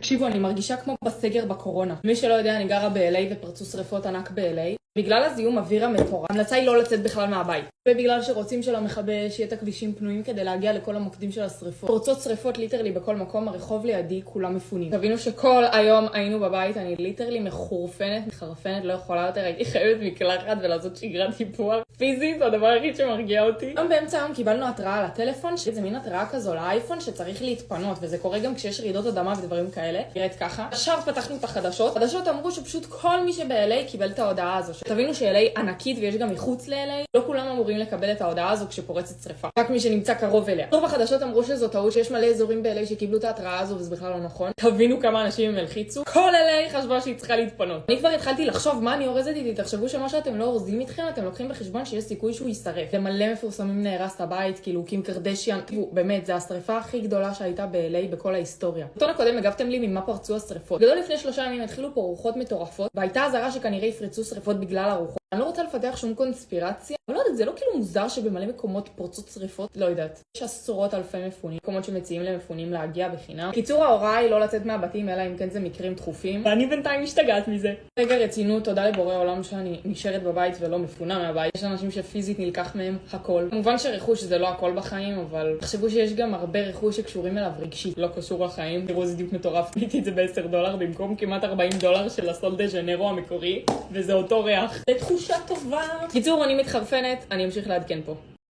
תקשיבו, אני מרגישה כמו בסגר בקורונה. מי שלא יודע, אני גרה ב-LA ופרצו שריפות ענק ב-LA. בגלל הזיהום אוויר המטורף, ההמלצה היא לא לצאת בכלל מהבית. ובגלל שרוצים של המכבה שיהיה את הכבישים פנויים כדי להגיע לכל המוקדים של השריפות. פרצות שריפות ליטרלי בכל מקום, הרחוב לידי כולם מפונים. תבינו שכל היום היינו בבית, אני ליטרלי מחרפנת, לא יכולה יותר, הייתי חייבת מקלחת ולעשות שגרת טיפוח פיזית, זה הדבר היחיד שמרגיע אותי. היום באמצע היום קיבלנו התראה על הטלפון, שזה מין התראה כזו לאייפון שצריך להתפנות, וזה קורה גם כשיש רעידות אדמה ודברים כאלה. נראית ככה. עכשיו פתחנו את החדשות. החדשות אמרו שפשוט כל מי שב-LA קיבל את ההודעה הזו. תבינו ש-LA ענקית ויש גם מחוץ ל-LA. לא כולם אמורים לקבל את ההודעה הזו כשפורצת שריפה. רק מי שנמצא קרוב אליה. טוב, החדשות אמרו שזו טעות, שיש מלא אזורים ב-LA שקיבלו את ההתראה הזו וזה בכלל לא נכון. תבינו כמה אנשים הם הלחיצו. כל LA חשבה שהיא צריכה להתפנות. אני כבר התחלתי לחשוב מה אני אורזת איתי. תחשבו שמה שאתם לא אורזים איתכם, אתם לוקחים בחשבון שיש סיכוי שהוא יישרף. זה מלא מפורסמים נהרס את הבית, כאילו קים קרדשיאן. באמת, זה השריפה הכי גדולה שהייתה ב-LA בכל ההיסטוריה. בתון הקודם הגבתם לי ממה פרצו השריפות. גדול לפני 3 ימים התחילו פה רוחות מטורפות, והייתה הזרה שכנראה יפרצו שריפות בגלל הרוחות. אני לא רוצה לפתח שום קונספירציה, אבל לא יודעת, זה לא כאילו מוזר שבמלא מקומות פורצות שריפות? לא יודעת. יש עשרות אלפי מפונים, מקומות שמציעים למפונים להגיע בחינם. קיצור, ההוראה היא לא לצאת מהבתים, אלא אם כן זה מקרים דחופים. ואני בינתיים משתגעת מזה. רגע רצינות, תודה לבורא עולם שאני נשארת בבית ולא מפונה מהבית. יש אנשים שפיזית נלקח מהם הכל. כמובן שרכוש זה לא הכל בחיים, אבל תחשבו שיש גם הרבה רכוש שקשורים אליו רגשית, לא קשור לחיים. תראו, זה דיוק מטורף. קניתי את זה ב$10 במקום כמעט $40 של הסול דה ז'נרו המקורי, וזה אותו ריח. זה תחושה טובה. קיצור, אני מתחרפנת, אני אמשיך לעדכן פה.